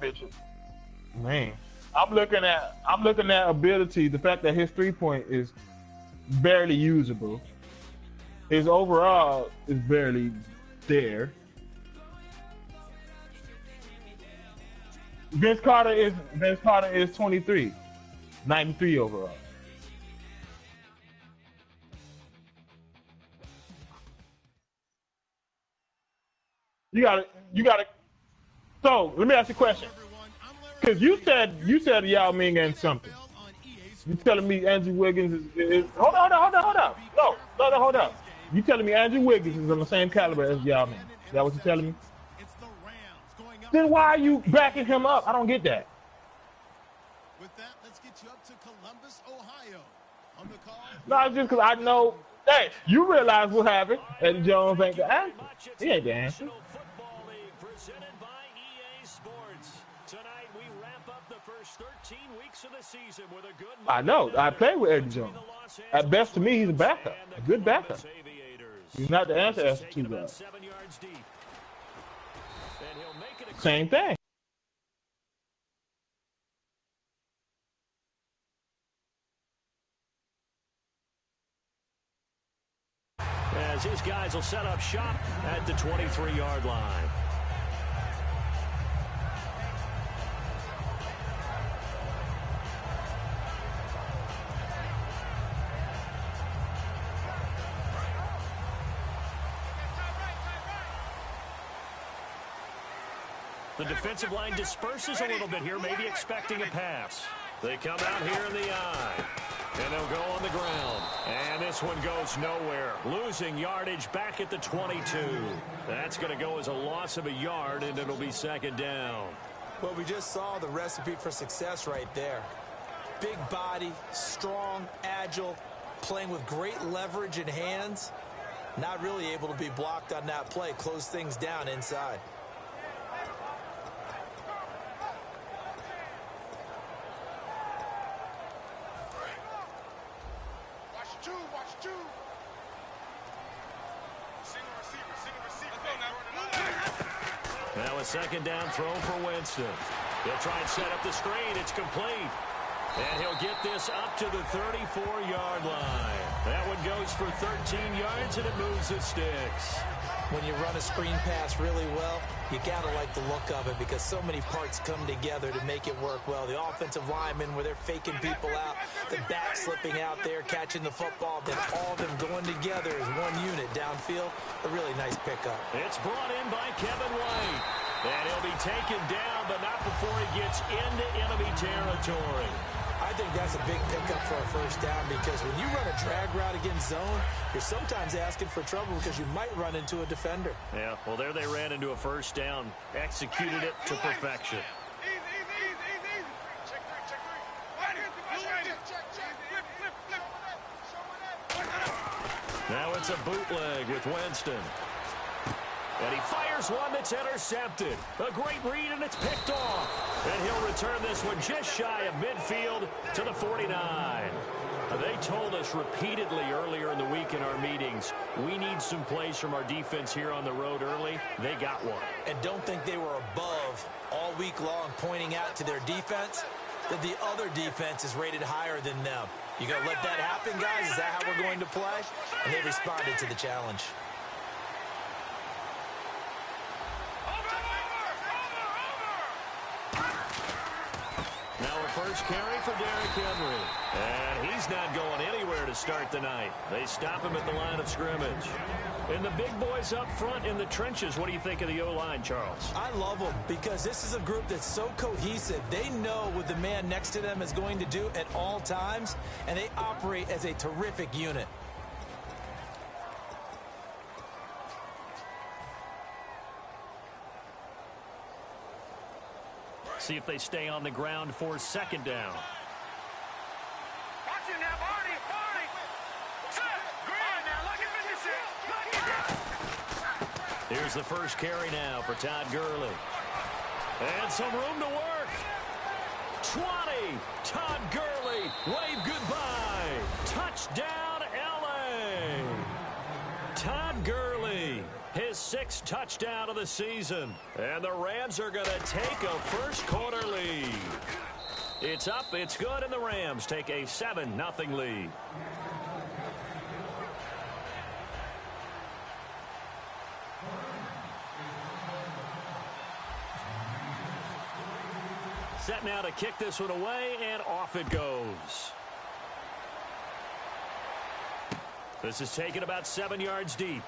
bitches. Man, I'm looking at ability. The fact that his 3-point is barely usable. His overall is barely there. Vince Carter is 23, 93 overall. You got to. So let me ask you a question. Because you said Yao Ming and something. You telling me Andrew Wiggins is hold on. No, hold on. You telling me Andrew Wiggins is on the same caliber as Yao Ming? Is that what you're telling me? Then why are you backing him up? I don't get that. With that, let's get you up to Columbus, Ohio. On the call. No, just because I know. Hey, you realize what happened? Eddie Jones ain't the answer. He ain't the answer. Presented by EA Sports. Tonight we wrap up the first 13 weeks of the season with a good. I know. I played with Eddie Jones. At best, to me, he's a backup, a good backup. He's not the answer as to that. Same thing. As his guys will set up shop at the 23-yard line. The defensive line disperses a little bit here, maybe expecting a pass. They come out here in the eye, and they'll go on the ground. And this one goes nowhere, losing yardage back at the 22. That's going to go as a loss of a yard, and it'll be second down. Well, we just saw the recipe for success right there. Big body, strong, agile, playing with great leverage in hands. Not really able to be blocked on that play, close things down inside. Now a second down throw for Winston. He'll try and set up the screen. It's complete. And he'll get this up to the 34-yard line. That one goes for 13 yards, and it moves the sticks. When you run a screen pass really well, you got to like the look of it because so many parts come together to make it work well. The offensive linemen, where they're faking people out, the back slipping out there, catching the football, then all of them going together as one unit downfield. A really nice pickup. It's brought in by Kevin White. And he'll be taken down, but not before he gets into enemy territory. I think that's a big pickup for a first down because when you run a drag route against zone, you're sometimes asking for trouble because you might run into a defender. Yeah, well, there they ran into a first down, executed it to perfection. Now it's a bootleg with Winston. And he fires one that's intercepted. A great read, and it's picked off. And he'll return this one just shy of midfield to the 49. They told us repeatedly earlier in the week in our meetings, we need some plays from our defense here on the road early. They got one. And don't think they were above all week long pointing out to their defense that the other defense is rated higher than them. You going to let that happen, guys? Is that how we're going to play? And they responded to the challenge. First carry for Derrick Henry. And he's not going anywhere to start the night. They stop him at the line of scrimmage. And the big boys up front in the trenches, what do you think of the O-line, Charles? I love them because this is a group that's so cohesive. They know what the man next to them is going to do at all times, and they operate as a terrific unit. See if they stay on the ground for second down. Watch it now, Barney. Green now, look at 56. Here's the first carry now for Todd Gurley. And some room to work. 20. Todd Gurley. Wave goodbye. Touchdown, L.A. Todd Gurley His 6th touchdown of the season. And the Rams are going to take a first-quarter lead. It's up, it's good, and the Rams take a 7-0 lead. Set now to kick this one away, and off it goes. This is taken about 7 yards deep.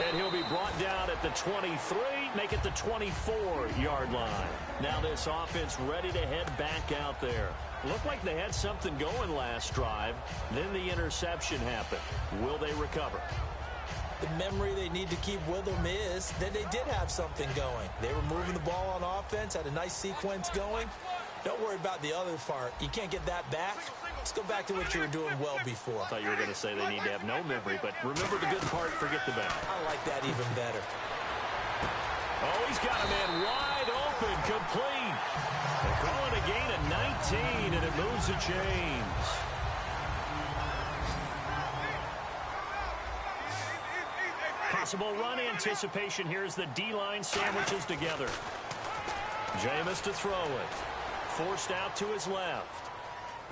And he'll be brought down at the 23, make it the 24-yard line. Now this offense ready to head back out there. Looked like they had something going last drive. Then the interception happened. Will they recover? The memory they need to keep with them is that they did have something going. They were moving the ball on offense, had a nice sequence going. Don't worry about the other part. You can't get that back. Let's go back to what you were doing well before. I thought you were going to say they need to have no memory, but remember the good part, forget the bad. I like that even better. Oh, he's got a man wide open, complete. They call it a gain of 19, and it moves the chains. Possible run anticipation here as the D-line sandwiches together. Jameis to throw it. Forced out to his left.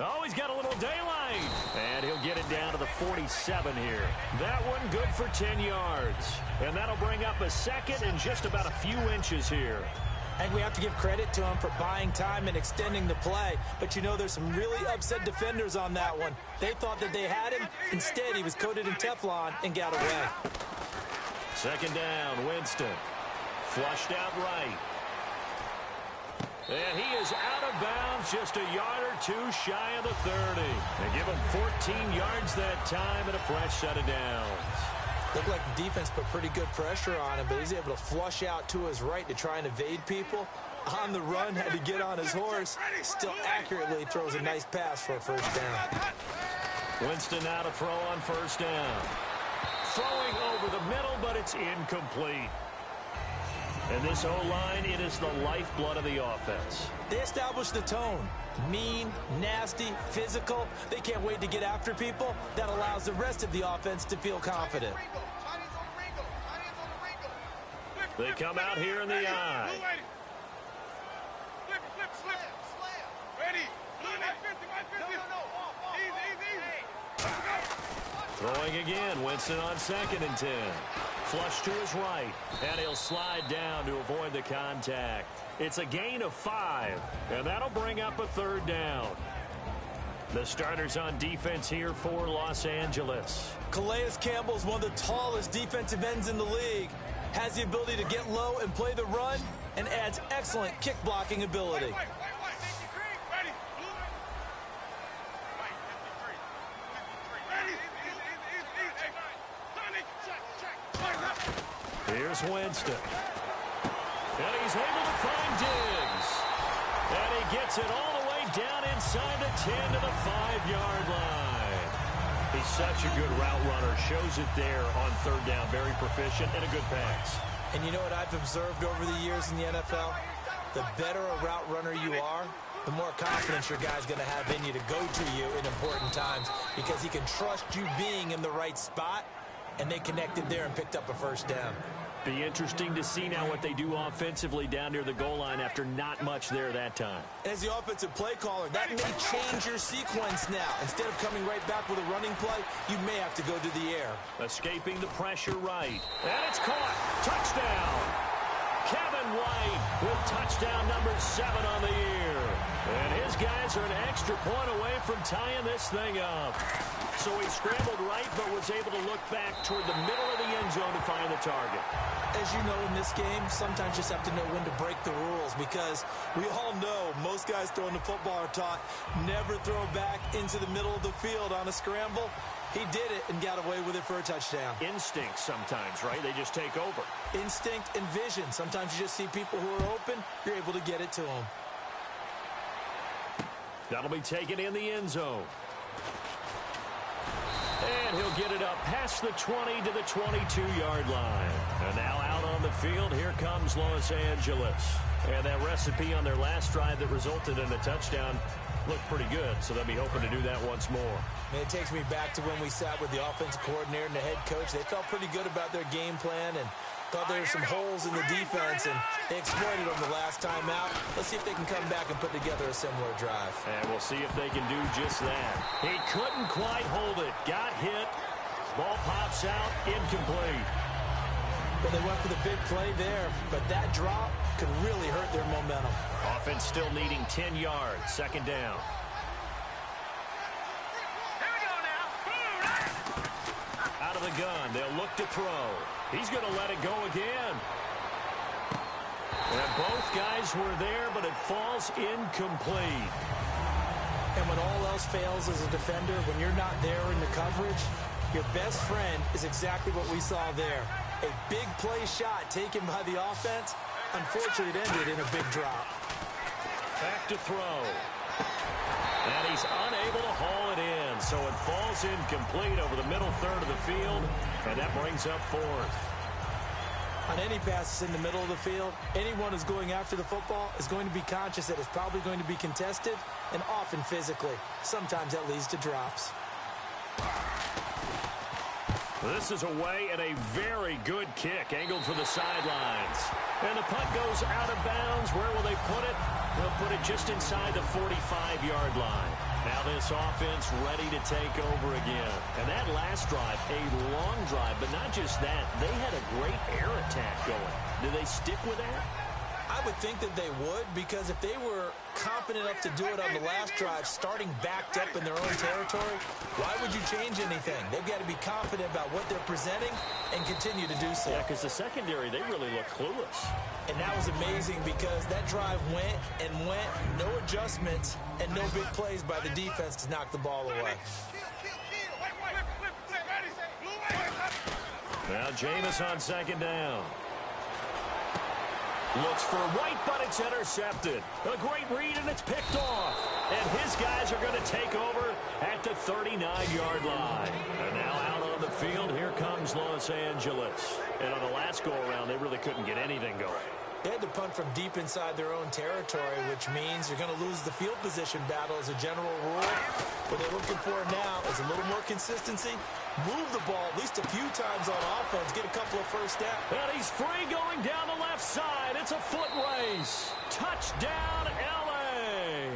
Oh, he's got a little daylight. And he'll get it down to the 47 here. That one good for 10 yards. And that'll bring up a second and just about a few inches here. And we have to give credit to him for buying time and extending the play. But you know, there's some really upset defenders on that one. They thought that they had him. Instead, he was coated in Teflon and got away. Second down, Winston. Flushed out right. And he is out of bounds, just a yard or two shy of the 30. They give him 14 yards that time and a fresh set of downs. Looked like the defense put pretty good pressure on him, but he's able to flush out to his right to try and evade people. On the run, had to get on his horse. Still accurately throws a nice pass for a first down. Winston now to throw on first down. Throwing over the middle, but it's incomplete. And this O-line, it is the lifeblood of the offense. They established the tone. Mean, nasty, physical. They can't wait to get after people. That allows the rest of the offense to feel confident. They come out here in the eye. Throwing again, Winston on 2nd and 10. Flush to his right, and he'll slide down to avoid the contact. It's a gain of 5, and that'll bring up a third down. The starters on defense here for Los Angeles. Calais Campbell's one of the tallest defensive ends in the league. Has the ability to get low and play the run, and adds excellent kick blocking ability. Here's Winston. And he's able to find Diggs. And he gets it all the way down inside the 10 to the 5-yard line. He's such a good route runner. Shows it there on third down. Very proficient and a good pass. And you know what I've observed over the years in the NFL? The better a route runner you are, the more confidence your guy's going to have in you to go to you in important times, because he can trust you being in the right spot, and they connected there and picked up a first down. Be interesting to see now what they do offensively down near the goal line after not much there that time. As the offensive play caller, that may change your sequence now. Instead of coming right back with a running play, you may have to go to the air. Escaping the pressure right. And it's caught. Touchdown. Kevin White with touchdown number 7 on the year. And his guys are an extra point away from tying this thing up. So he scrambled right, but was able to look back toward the middle of the end zone to find the target. As you know, in this game, sometimes you just have to know when to break the rules, because we all know most guys throwing the football are taught never throw back into the middle of the field on a scramble. He did it and got away with it for a touchdown. Instinct sometimes, right? They just take over. Instinct and vision. Sometimes you just see people who are open, you're able to get it to them. That'll be taken in the end zone. And he'll get it up past the 20 to the 22-yard line. And now out on the field, here comes Los Angeles. And that recipe on their last drive that resulted in a touchdown looked pretty good, so they'll be hoping to do that once more. And it takes me back to when we sat with the offensive coordinator and the head coach. They felt pretty good about their game plan and thought there were some holes in the defense, and they exploited them the last time out. Let's see if they can come back and put together a similar drive. And we'll see if they can do just that. He couldn't quite hold it. Got hit. Ball pops out. Incomplete. Well, they went for the big play there, but that drop could really hurt their momentum. Offense still needing 10 yards. Second down. Out of the gun. They'll look to throw. He's going to let it go again. And both guys were there, but it falls incomplete. And when all else fails as a defender, when you're not there in the coverage, your best friend is exactly what we saw there. A big play shot taken by the offense. Unfortunately, it ended in a big drop. Back to throw. And he's unable to haul it in, so it falls incomplete over the middle third of the field, and that brings up fourth. On any passes in the middle of the field, anyone who's going after the football is going to be conscious that it's probably going to be contested, and often physically. Sometimes that leads to drops. This is away and a very good kick, angled for the sidelines. And the punt goes out of bounds. Where will they put it? They'll put it just inside the 45-yard line. Now this offense ready to take over again. And that last drive, a long drive, but not just that. They had a great air attack going. Do they stick with that? I would think that they would, because if they were competent enough to do it on the last drive, starting backed up in their own territory, why would you change anything? They've got to be confident about what they're presenting and continue to do so. Yeah, because the secondary, they really look clueless. And that was amazing because that drive went and went, no adjustments, and no big plays by the defense to knock the ball away. Now Jameis on second down. Looks for White, but it's intercepted. A great read, and it's picked off. And his guys are going to take over at the 39-yard line. And now out on the field, here comes Los Angeles. And on the last go-around, they really couldn't get anything going. They had to punt from deep inside their own territory, which means you're going to lose the field position battle as a general rule. What they're looking for now is a little more consistency. Move the ball at least a few times on offense. Get a couple of first downs. And he's free going down the left side. It's a foot race. Touchdown, L.A.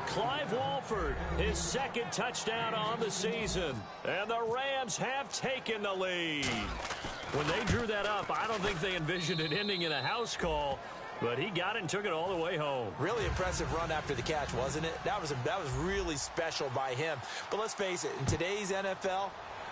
Clive Walford, his second touchdown on the season. And the Rams have taken the lead. When they drew that up, I don't think they envisioned it ending in a house call, but he got it and took it all the way home. Really impressive run after the catch, wasn't it? That was really special by him. But let's face it, in today's NFL,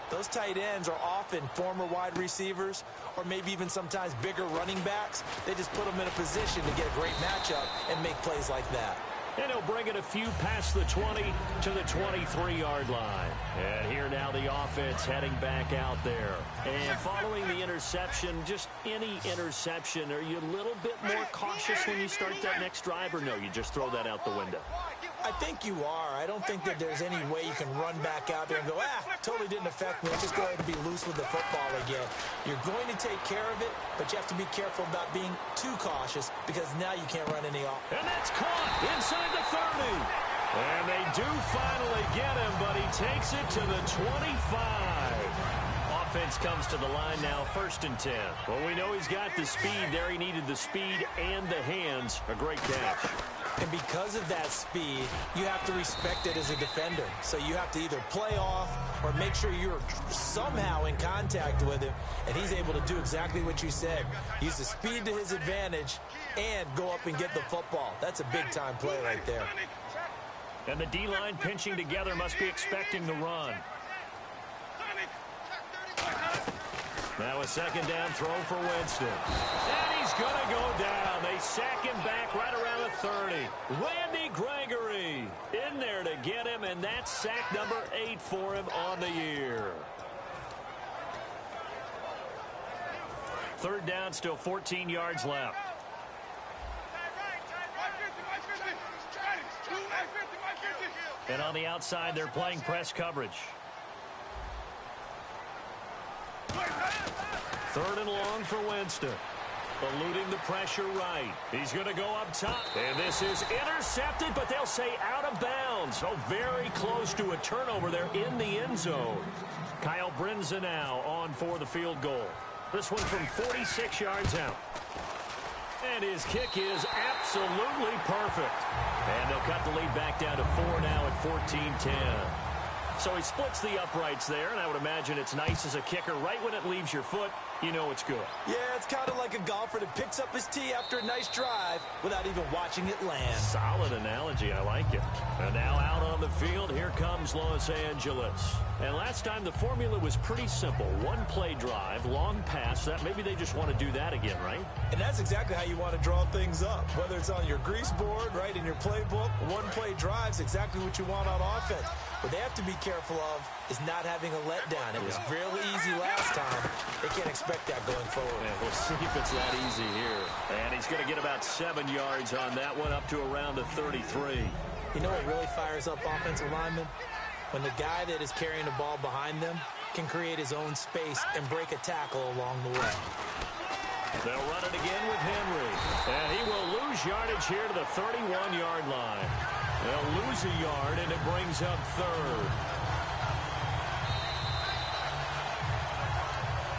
those tight ends are often former wide receivers or maybe even sometimes bigger running backs. They just put them in a position to get a great matchup and make plays like that. And he'll bring it a few past the 20 to the 23-yard line. And here now the offense heading back out there. And following the interception, just any interception, are you a little bit more cautious when you start that next drive, or no, you just throw that out the window? I think you are. I don't think that there's any way you can run back out there and go, totally didn't affect me. Let's just go ahead and be loose with the football again. You're going to take care of it, but you have to be careful about being too cautious because now you can't run any off. And that's caught inside the 30. And they do finally get him, but he takes it to the 25. Offense comes to the line now, 1st and 10. Well, we know he's got the speed there. He needed the speed and the hands. A great catch. And because of that speed, you have to respect it as a defender. So you have to either play off or make sure you're somehow in contact with him. And he's able to do exactly what you said. Use the speed to his advantage and go up and get the football. That's a big-time play right there. And the D-line pinching together must be expecting the run. Now a second down throw for Winston. And he's going to go down. They sack him back right around the 30. Randy Gregory in there to get him, and that's sack number 8 for him on the year. 3rd down, still 14 yards left. And on the outside, they're playing press coverage. 3rd and long for Winston. Eluding the pressure right. He's going to go up top. And this is intercepted, but they'll say out of bounds. Oh, very close to a turnover there in the end zone. Kyle Brinza now on for the field goal. This one from 46 yards out. And his kick is absolutely perfect. And they'll cut the lead back down to 4 now at 14-10. So he splits the uprights there, and I would imagine it's nice as a kicker. Right when it leaves your foot, you know it's good. Yeah, it's kind of like a golfer that picks up his tee after a nice drive without even watching it land. Solid analogy. I like it. And now out on the field, here comes Los Angeles. And last time the formula was pretty simple. One play drive, long pass. That maybe they just want to do that again, right? And that's exactly how you want to draw things up. Whether it's on your grease board, right, in your playbook, one play drive is exactly what you want on offense. What they have to be careful of is not having a letdown. It was real easy last time. They can't expect that going forward. Yeah, we'll see if it's that easy here. And he's going to get about 7 yards on that one, up to around the 33. You know what really fires up offensive linemen? When the guy that is carrying the ball behind them can create his own space and break a tackle along the way. They'll run it again with Henry. And he will lose yardage here to the 31-yard line. They'll lose a yard, and it brings up third.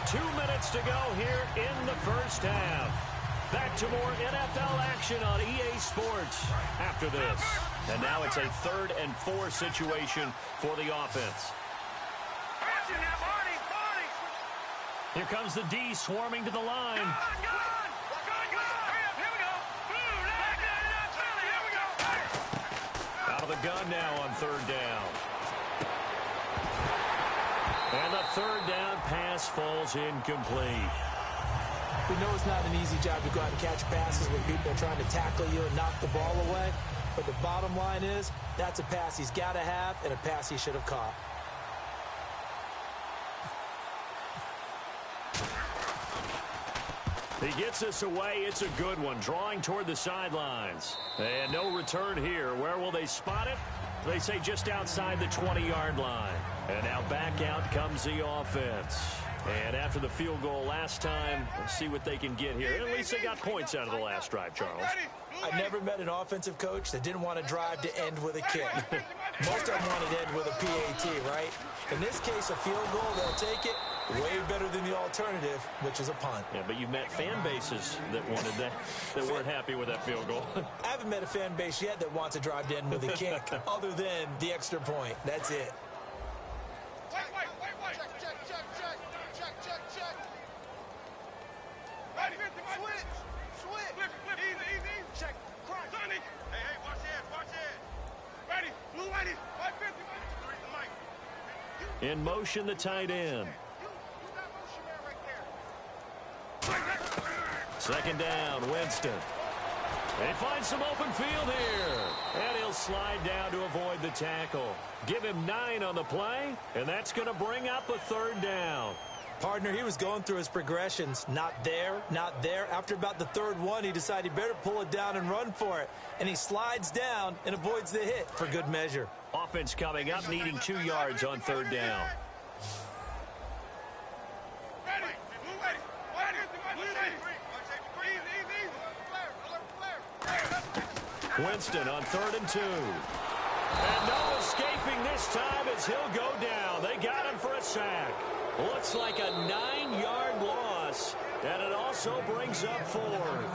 2 minutes to go here in the first half. Back to more NFL action on EA Sports after this. And now it's a 3rd and 4 situation for the offense. Here comes the D swarming to the line. Out of the gun now on 3rd down. And the 3rd down pass falls incomplete. We know it's not an easy job to go out and catch passes when people are trying to tackle you and knock the ball away. But the bottom line is, that's a pass he's got to have and a pass he should have caught. He gets this away. It's a good one. Drawing toward the sidelines. And no return here. Where will they spot it? They say just outside the 20-yard line. And now back out comes the offense. And after the field goal last time, let's see what they can get here. At least they got points out of the last drive, Charles. I never met an offensive coach that didn't want to drive to end with a kick. Most of them want to end with a PAT, right? In this case, a field goal, they'll take it. Way better than the alternative, which is a punt. Yeah, but you've met fan bases that wanted that, that weren't happy with that field goal. I haven't met a fan base yet that wants to drive to end with a kick, other than the extra point. That's it. Wait. Check. Ready. Switch. Flip. Easy. Check. Cross. Sonny. Hey, watch it. Ready. Blue ready. 550. In motion, the tight end. Second down, Winston. They find some open field here. And he'll slide down to avoid the tackle. Give him 9 on the play, and that's going to bring up a 3rd down. Partner, he was going through his progressions. Not there. After about the 3rd one, he decided he better pull it down and run for it. And he slides down and avoids the hit for good measure. Offense coming up, needing 2 yards on 3rd down. Winston on 3rd and 2. And no escaping this time as he'll go down. They got him for a sack. Looks like a 9-yard loss. And it also brings up 4th.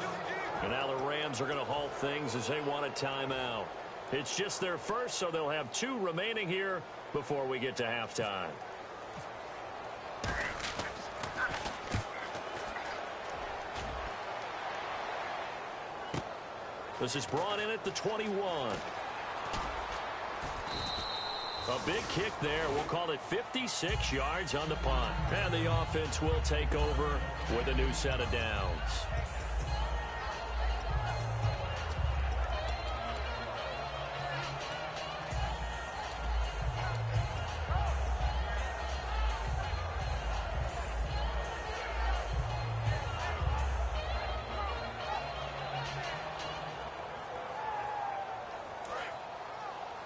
And now the Rams are going to halt things as they want a timeout. It's just their first, so they'll have 2 remaining here before we get to halftime. This is brought in at the 21. A big kick there. We'll call it 56 yards on the punt. And the offense will take over with a new set of downs.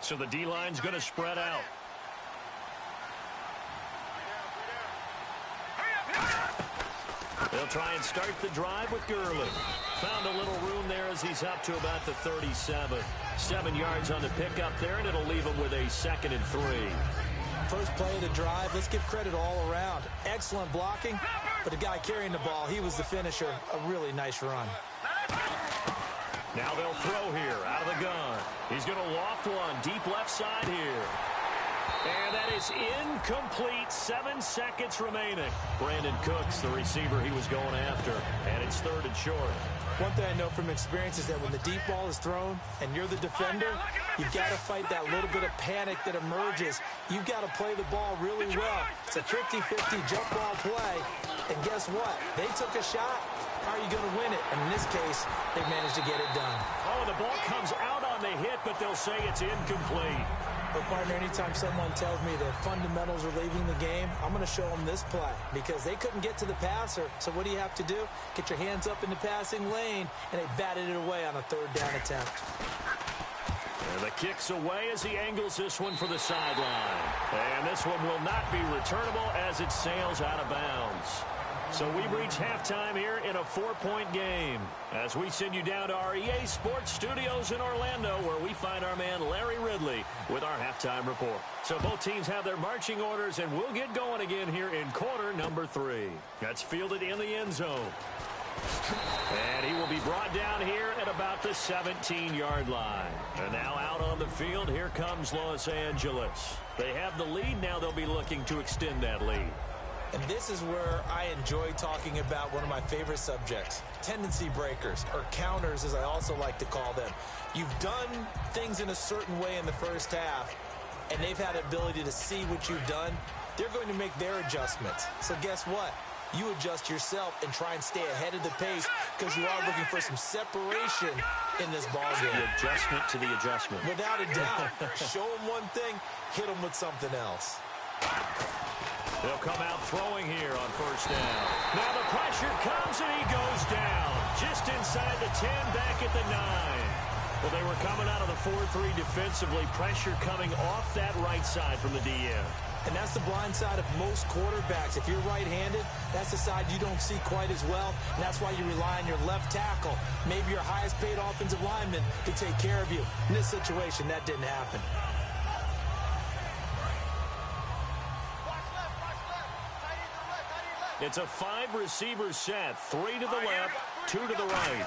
So the D-line's going to spread out. They'll They'll try and start the drive with Gurley. Found a little room there as he's up to about the 37. 7 yards on the pickup there, and it'll leave him with a 2nd and 3. First play of the drive, let's give credit all around. Excellent blocking, but the guy carrying the ball, he was the finisher. A really nice run. Now they'll throw here out of the gun. He's going to loft one deep left side here. And that is incomplete. 7 seconds remaining. Brandon Cooks, the receiver he was going after. And it's 3rd and short. One thing I know from experience is that when the deep ball is thrown and you're the defender, you've got to fight that little bit of panic that emerges. You've got to play the ball really well. It's a 50-50 jump ball play. And guess what? They took a shot. How are you going to win it? And in this case, they managed to get it done. Oh, the ball comes out on the hit, but they'll say it's incomplete. But, partner, anytime someone tells me that fundamentals are leaving the game, I'm going to show them this play because they couldn't get to the passer. So what do you have to do? Get your hands up in the passing lane, and they batted it away on a 3rd down attempt. And the kick's away as he angles this one for the sideline. And this one will not be returnable as it sails out of bounds. So we've reached halftime here in a 4-point game as we send you down to our EA Sports Studios in Orlando where we find our man Larry Ridley with our halftime report. So both teams have their marching orders and we'll get going again here in quarter number 3. That's fielded in the end zone. And he will be brought down here at about the 17-yard line. And now out on the field, here comes Los Angeles. They have the lead. Now they'll be looking to extend that lead. And this is where I enjoy talking about one of my favorite subjects, tendency breakers, or counters as I also like to call them. You've done things in a certain way in the first half, and they've had the ability to see what you've done. They're going to make their adjustments. So guess what? You adjust yourself and try and stay ahead of the pace because you are looking for some separation in this ball game. The adjustment to the adjustment. Without a doubt. Show them one thing, hit them with something else. They'll come out throwing here on 1st down. Now the pressure comes and he goes down. Just inside the 10, back at the 9. Well, they were coming out of the 4-3 defensively. Pressure coming off that right side from the DN. And that's the blind side of most quarterbacks. If you're right-handed, that's the side you don't see quite as well. And that's why you rely on your left tackle, maybe your highest-paid offensive lineman, to take care of you. In this situation, that didn't happen. It's a 5-receiver set. 3 to the left, 2 to the right.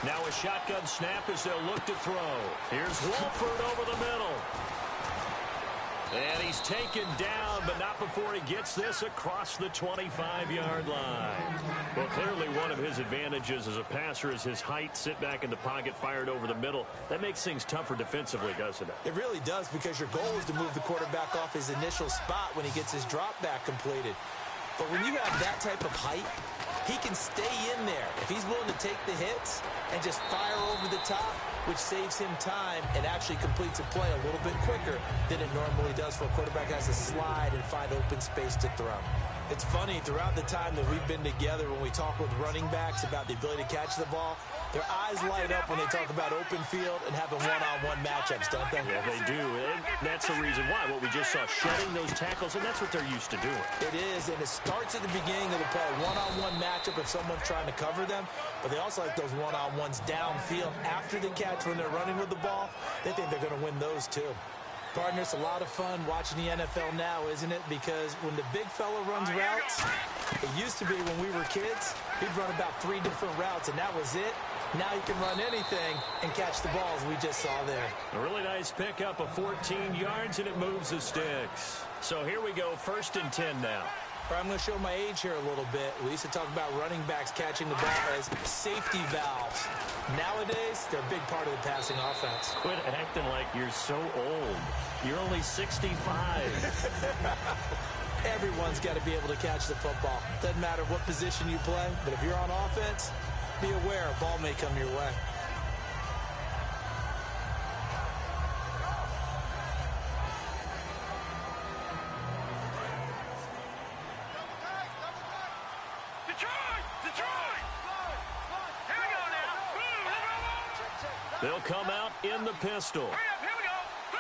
Now a shotgun snap as they'll look to throw. Here's Wolford over the middle. And he's taken down, but not before he gets this across the 25-yard line. Well, clearly one of his advantages as a passer is his height. Sit back in the pocket, fired over the middle. That makes things tougher defensively, doesn't it? It really does, because your goal is to move the quarterback off his initial spot when he gets his drop back completed. But when you have that type of height, he can stay in there. If he's willing to take the hits and just fire over the top, which saves him time and actually completes a play a little bit quicker than it normally does for a quarterback has to slide and find open space to throw. It's funny, throughout the time that we've been together, when we talk with running backs about the ability to catch the ball, their eyes light up when they talk about open field and having one-on-one matchups, don't they? Yeah, they do. And that's the reason why. What we just saw, shedding those tackles, and that's what they're used to doing. It is, and it starts at the beginning of the play, one-on-one matchup if someone's trying to cover them, but they also like those one-on-ones downfield after the catch when they're running with the ball. They think they're going to win those too. Partner, it's a lot of fun watching the NFL now, isn't it? Because when the big fella runs routes, it used to be when we were kids, he'd run about 3 different routes, and that was it. Now he can run anything and catch the balls we just saw there. A really nice pickup of 14 yards, and it moves the sticks. So here we go, 1st and 10 now. I'm going to show my age here a little bit. We used to talk about running backs catching the ball as safety valves. Nowadays, they're a big part of the passing offense. Quit acting like you're so old. You're only 65. Everyone's got to be able to catch the football. Doesn't matter what position you play, but if you're on offense, be aware a ball may come your way. They'll come out in the pistol. Here we go. 3-19.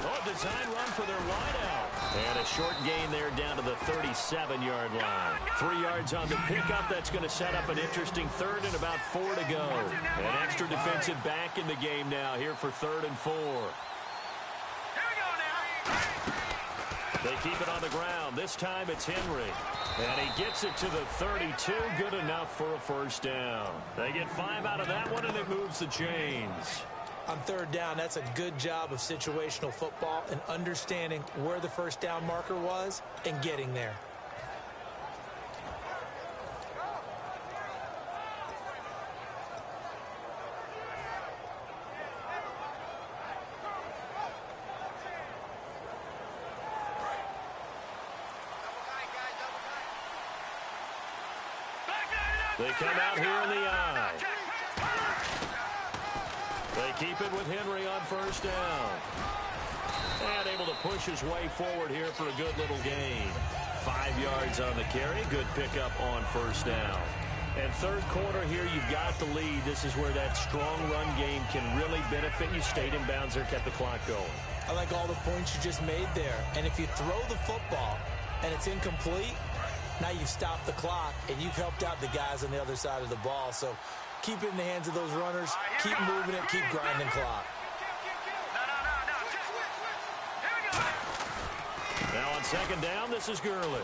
Oh, design run for their wideout. And a short gain there down to the 37-yard line. 3 yards on the pickup. That's going to set up an interesting third and about 4 to go. An extra defensive back in the game now here for 3rd and 4. They keep it on the ground. This time it's Henry. And he gets it to the 32. Good enough for a first down. They get 5 out of that one, and it moves the chains. On 3rd down, that's a good job of situational football and understanding where the first down marker was and getting there. They come out here in the eye. They keep it with Henry on first down. And able to push his way forward here for a good little gain. 5 yards on the carry. Good pickup on first down. And 3rd quarter here, you've got the lead. This is where that strong run game can really benefit you. Stayed in bounds there, kept the clock going. I like all the points you just made there. And if you throw the football and it's incomplete, now you've stopped the clock and you've helped out the guys on the other side of the ball. So keep it in the hands of those runners. Keep moving it. Keep grinding clock. Now on 2nd down, this is Gurley.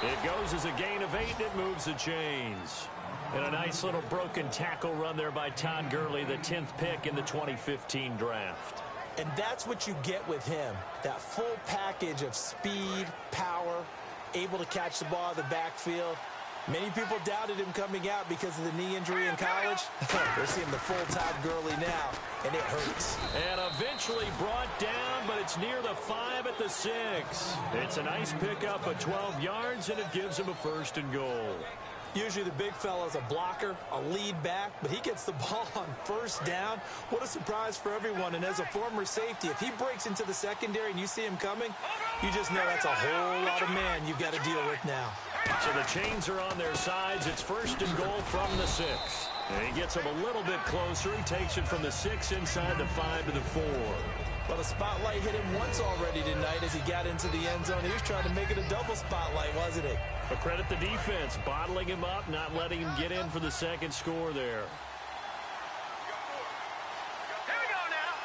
It goes as a gain of 8. It moves the chains. And a nice little broken tackle run there by Todd Gurley, the 10th pick in the 2015 draft. And that's what you get with him, that full package of speed, power, able to catch the ball in the backfield. Many people doubted him coming out because of the knee injury in college. They're seeing the full Todd Gurley now, and it hurts. And eventually brought down, but it's near the 5 at the 6. It's a nice pickup of 12 yards, and it gives him a 1st and goal. Usually the big fella's a blocker, a lead back, but he gets the ball on first down. What a surprise for everyone. And as a former safety, if he breaks into the secondary and you see him coming, you just know that's a whole lot of man you've got to deal with now. So the chains are on their sides. It's 1st and goal from the 6. And he gets him a little bit closer. He takes it from the 6 inside the 5 to the 4. Well, the spotlight hit him once already tonight as he got into the end zone. He was trying to make it a double spotlight, wasn't he? But credit the defense, bottling him up, not letting him get in for the 2nd score there. Here we go now.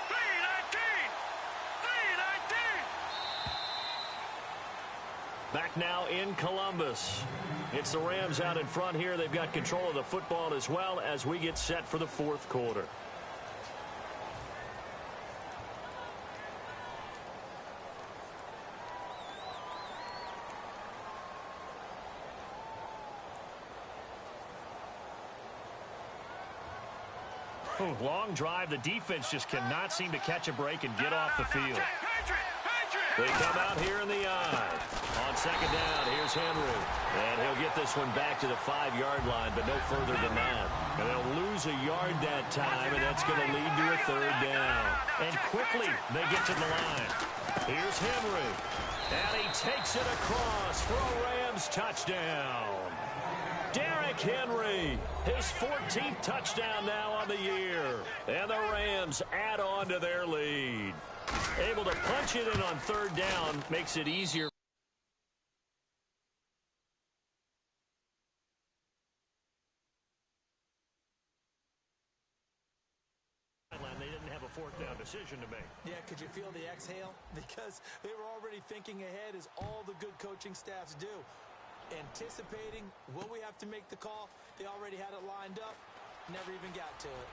3-19. Back now in Columbus. It's the Rams out in front here. They've got control of the football as well as we get set for the 4th quarter. Long drive. The defense just cannot seem to catch a break and get off the field. They come out here in the eye. On 2nd down, here's Henry. And he'll get this one back to the 5-yard line, but no further than that. And they'll lose a yard that time, and that's going to lead to a 3rd down. And quickly, they get to the line. Here's Henry. And he takes it across for a Rams touchdown. Derrick Henry, his 14th touchdown now on the year. And the Rams add on to their lead. Able to punch it in on 3rd down makes it easier. They didn't have a 4th down decision to make. Yeah, could you feel the exhale? Because they were already thinking ahead as all the good coaching staffs do. Anticipating, will we have to make the call? They already had it lined up, never even got to it.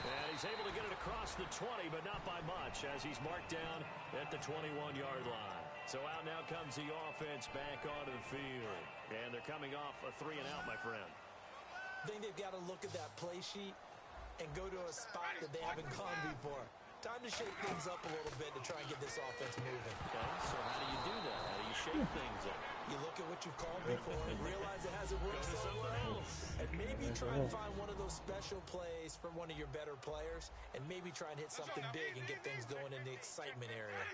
And he's able to get it across the 20, but not by much, as he's marked down at the 21-yard line. So out now comes the offense back onto the field. And they're coming off a 3-and-out, my friend. I think they've got to look at that play sheet and go to a spot that they haven't gone before. Time to shake things up a little bit to try and get this offense moving. Okay, so how do you do that? How do you shake things up? You look at what you've called before and realize it hasn't worked so well. And maybe try and find one of those special plays from one of your better players, and maybe try and hit something big and get things going in the excitement area.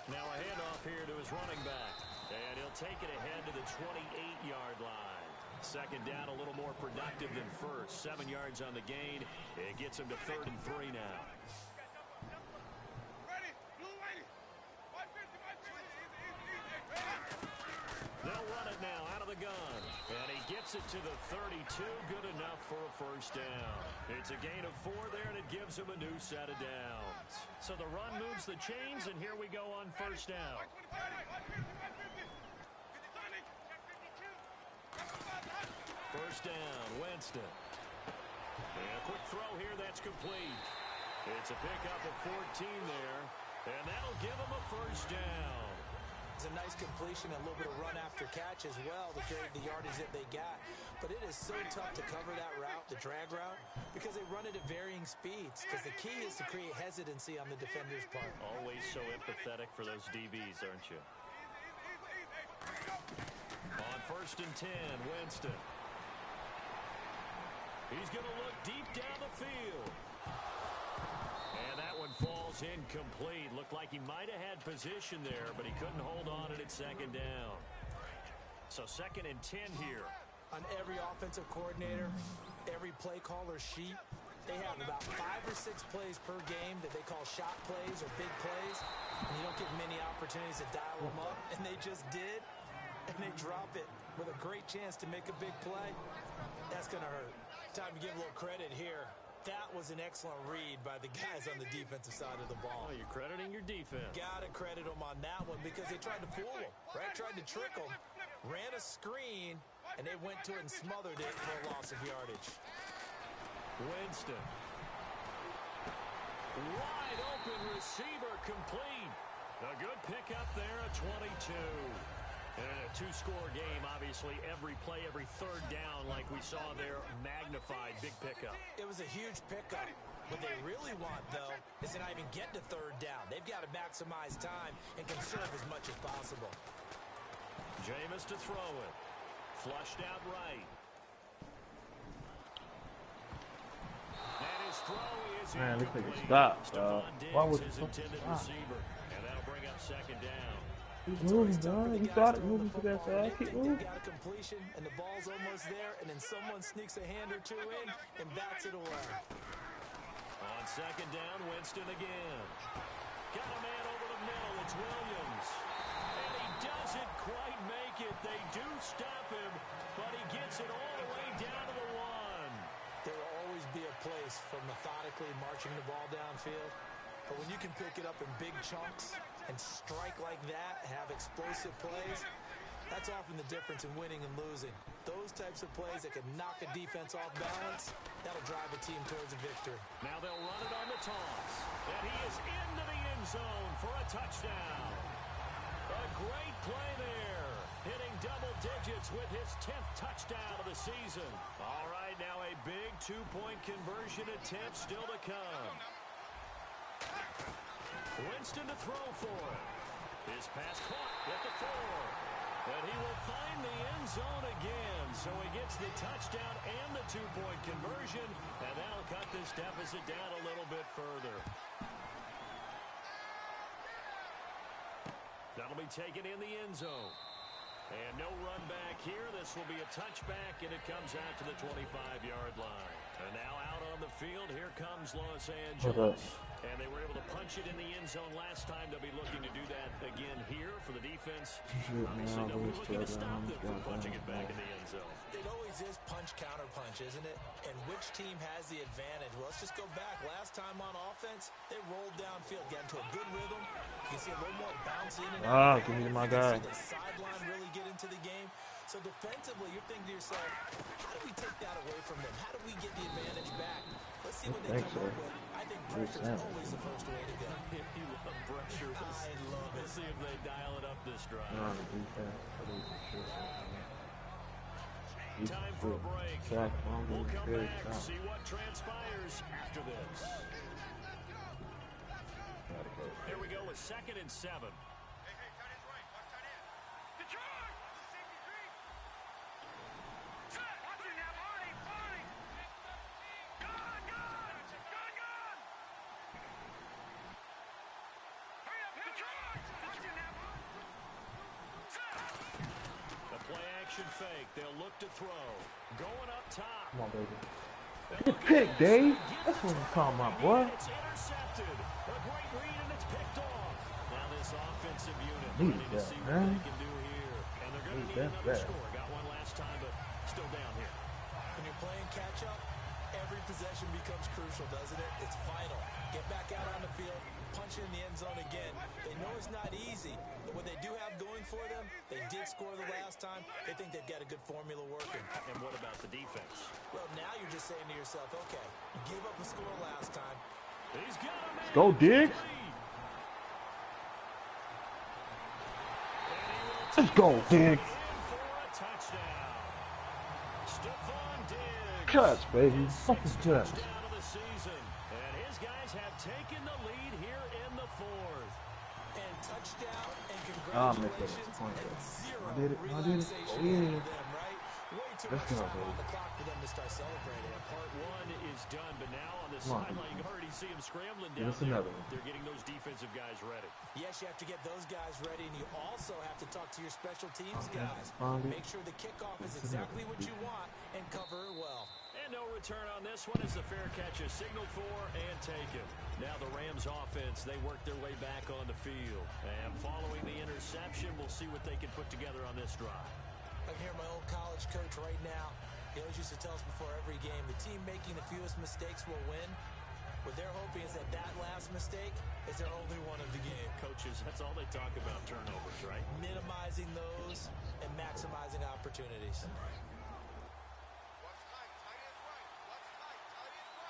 Now a handoff here to his running back. And he'll take it ahead to the 28-yard line. Second down, a little more productive than first. 7 yards on the gain. It gets him to 3rd and 3 now. They'll run it now out of the gun. And he gets it to the 32. Good enough for a first down. It's a gain of 4 there, and it gives him a new set of downs. So the run moves the chains, and here we go on first down. First down, Winston. And a quick throw here, that's complete. It's a pickup of 14 there, and that'll give him a first down. It's a nice completion and a little bit of run after catch as well to create the yardage that they got. But it is so tough to cover that route, the drag route, because they run it at varying speeds. Because the key is to create hesitancy on the defender's part. Always so empathetic for those DBs, aren't you? On 1st and 10, Winston. He's going to look deep down the field. And that one falls incomplete. Looked like he might have had position there, but he couldn't hold on at 2nd down. So 2nd and 10 here. On every offensive coordinator, every play caller sheet, they have about 5 or 6 plays per game that they call shot plays or big plays. And you don't get many opportunities to dial them up, and they just did. And they drop it with a great chance to make a big play. That's going to hurt. Time to give a little credit here. That was an excellent read by the guys on the defensive side of the ball. Oh, you're crediting your defense. Got to credit them on that one because they tried to fool him, right? Tried to trick him, ran a screen, and they went to it and smothered it for a loss of yardage. Winston. Wide open receiver complete. A good pickup there at 22. And a 2-score game, obviously, every play, every 3rd down, like we saw there, magnified, big pickup. It was a huge pickup. What they really want, though, is to not even get to 3rd down. They've got to maximize time and conserve as much as possible. Jameis to throw it. Flushed out right. And his throw is incomplete. Stop, why Stephon would Diggs, his intended receiver. And that'll bring up 2nd down. He's moving, dog. He started moving to that side. Keep moving. Got a completion, and the ball's almost there, and then someone sneaks a hand or two in and bats it away. On 2nd down, Winston again. Got a man over the middle. It's Williams. And he doesn't quite make it. They do stop him, but he gets it all the way down to the 1. There will always be a place for methodically marching the ball downfield. But when you can pick it up in big chunks and strike like that, have explosive plays, that's often the difference in winning and losing. Those types of plays that can knock a defense off balance, that'll drive a team towards a victory. Now they'll run it on the toss. And he is into the end zone for a touchdown. A great play there. Hitting double digits with his 10th touchdown of the season. All right, now a big 2-point conversion attempt still to come. Winston to throw for it. His pass caught at the 4. And he will find the end zone again. So he gets the touchdown and the 2-point conversion. And that'll cut this deficit down a little bit further. That'll be taken in the end zone. And no run back here. This will be a touchback, and it comes out to the 25-yard line. And now out on the field, here comes Los Angeles. And they were able to punch it in the end zone last time. They'll be looking to do that again here for the defense. Obviously, they'll be looking to stop them from punching it back in the end zone. It always is punch-counter-punch, isn't it? And which team has the advantage? Well, let's just go back. Last time on offense, they rolled downfield, got into a good rhythm. You can see a little more bounce in and out. Give me to my guy. The sideline really get into the game. So defensively, you're thinking to yourself, how do we take that away from them? How do we get the advantage back? Let's see what they come up with. I think pressure is always the first way to go. You love pressure. I love it. Let's see if they dial it up this drive. Time for a break. We'll come back, see what transpires after this. Here we go with 2nd and 7. Formation fake. They'll look to throw. Going up top. Come on, baby. Good pick, Dave. That's what I'm talking about, boy. It's intercepted. A great read, and it's picked off. Now this offensive unit Need ready to that, see man. what they can do here. And they're going to need another score. Got one last time, but still down here. When you're playing catch-up, every possession becomes crucial, doesn't it? It's vital. Get back out on the field, punch in the end zone again. They know it's not easy, but what they do have going for them, they did score the last time. They think they've got a good formula working. And what about the defense? Well, now you're just saying to yourself, okay, give up a score last time. He's got him. Go, Diggs. Let's go, Diggs. Cuts, baby. Fucking cuts. And his guys have taken the lead here in the fourth. And touchdown and I missed that congratulations. point. And zero I did it. relaxation Oh, yeah. for them, right? Way too Let's much go, time baby. on the clock for them to start celebrating. Part one is done, but now on the Come on. sideline, you already see him scrambling Give down us there. another one. They're getting those defensive guys ready. Yes, you have to get those guys ready, and you also have to talk to your special teams guys. Make sure the kickoff is exactly what you want and cover it well. And no return on this one as the fair catch is signaled for and taken. Now the Rams offense, they work their way back on the field. And following the interception, we'll see what they can put together on this drive. I can hear my old college coach right now. He always used to tell us before every game, the team making the fewest mistakes will win. What they're hoping is that that last mistake is their only one of the game. Coaches, that's all they talk about, turnovers, right? Minimizing those and maximizing opportunities.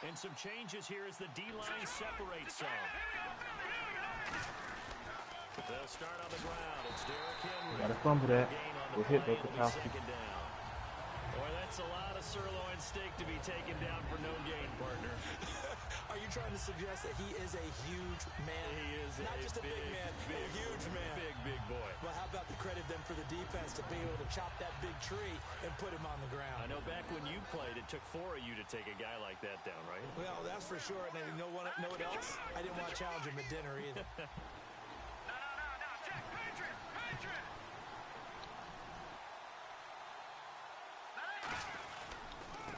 And some changes here as the D-line separates some. They'll start on the ground. It's Derrick Henry. Gotta fumble that. We'll hit those Second down. Boy, that's a lot of sirloin steak to be taken down for no gain, partner. Are you trying to suggest that he is a huge man? He is not just a big man, a huge man. Big boy. Well, how about the credit then for the defense to be able to chop that big tree and put him on the ground? I know back when you played, it took 4 of you to take a guy like that down, right? Well, that's for sure. And you know what else? I didn't want to challenge him at dinner either.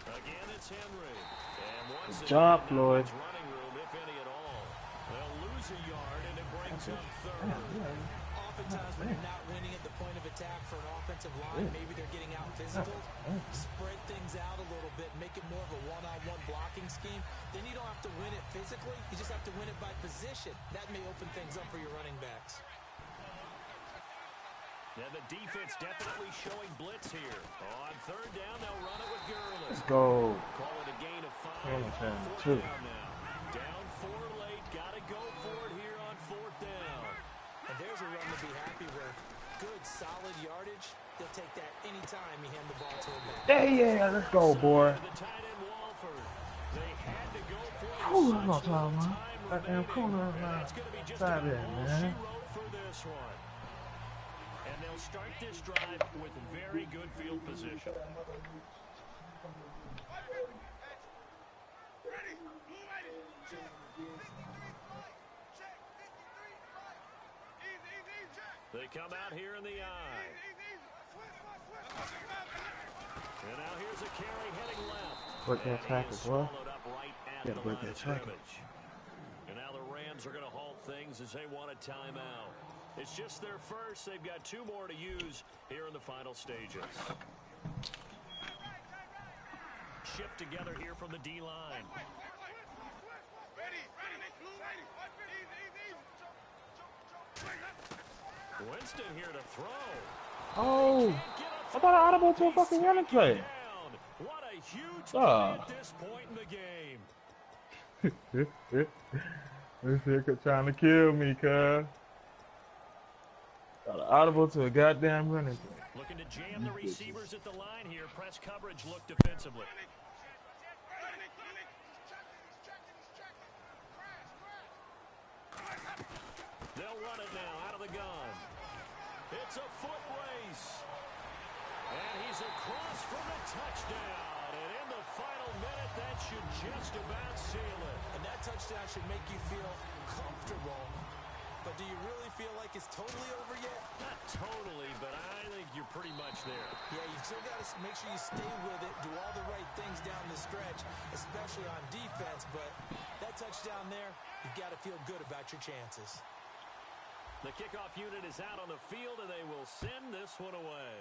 Again, it's Henry. And once Good job, Floyd. running room, if any at all. They'll lose a yard, and it brings up third. Oftentimes when you're not winning at the point of attack for an offensive line, maybe they're getting out physical, spread things out a little bit, make it more of a one-on-one blocking scheme. Then you don't have to win it physically. You just have to win it by position. That may open things up for your running backs. And the defense definitely showing blitz here. On third down, they'll run it with Gurley. Let's go. Call it a gain of 5. Two. Down now. Down 4 late. Got to go for it here on 4th down. And there's a run to be happy with. Good, solid yardage. He'll take that anytime you hand the ball to him back. Yeah, let's go, boy. The tight end Walford. They had to go for it. Whew, I'm not talking about. Goddamn corner of my It's going to be just side about end, all man. she wrote for this one. And they'll start this drive with very good field position. They come out here in the eye. And now here's a carry heading left. Break that tackle, boy. Swallowed up right at Gotta the break line that of tackle. scrimmage. And now the Rams are going to halt things as they want a timeout. It's just their first. They've got 2 more to use here in the final stages. Shift together here from the D-line. Winston here to throw. Oh, I thought I audible to a fucking running play. What a huge play at this point in the game. This nigga trying to kill me, cuz. Got an audible to a goddamn running play. Looking to jam the receivers at the line here. Press coverage look defensively. They'll run it now out of the gun. It's a foot race. And he's across for the touchdown. And in the final minute, that should just about seal it. And that touchdown should make you feel comfortable but do you really feel like it's totally over yet? Not totally, but I think you're pretty much there. Yeah, you still got to make sure you stay with it, do all the right things down the stretch, especially on defense, but that touchdown there, you've got to feel good about your chances. The kickoff unit is out on the field, and they will send this one away.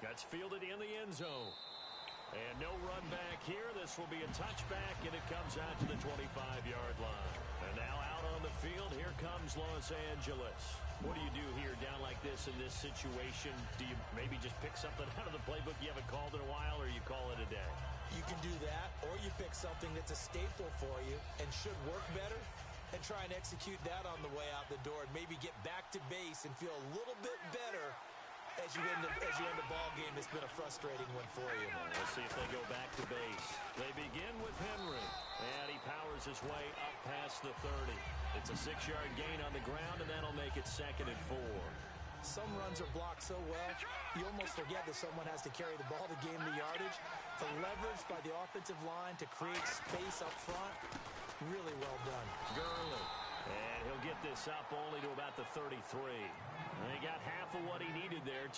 That's fielded in the end zone. And no run back here. This will be a touchback, and it comes out to the 25-yard line. And now out on the field, here comes Los Angeles. What do you do here down like this in this situation? Do you maybe just pick something out of the playbook you haven't called in a while, or you call it a day? You can do that, or you pick something that's a staple for you and should work better, and try and execute that on the way out the door and maybe get back to base and feel a little bit better as you end the ball game. It's been a frustrating one for you. We'll see if they go back to base. They begin with Henry, and he powers his way up past the 30. It's a 6-yard gain on the ground, and that'll make it 2nd and 4. Some runs are blocked so well, you almost forget that someone has to carry the ball to gain the yardage. The leverage by the offensive line to create space up front, really well done. Gurley. And he'll get this up only to about the 33. And he got half of what he needed there.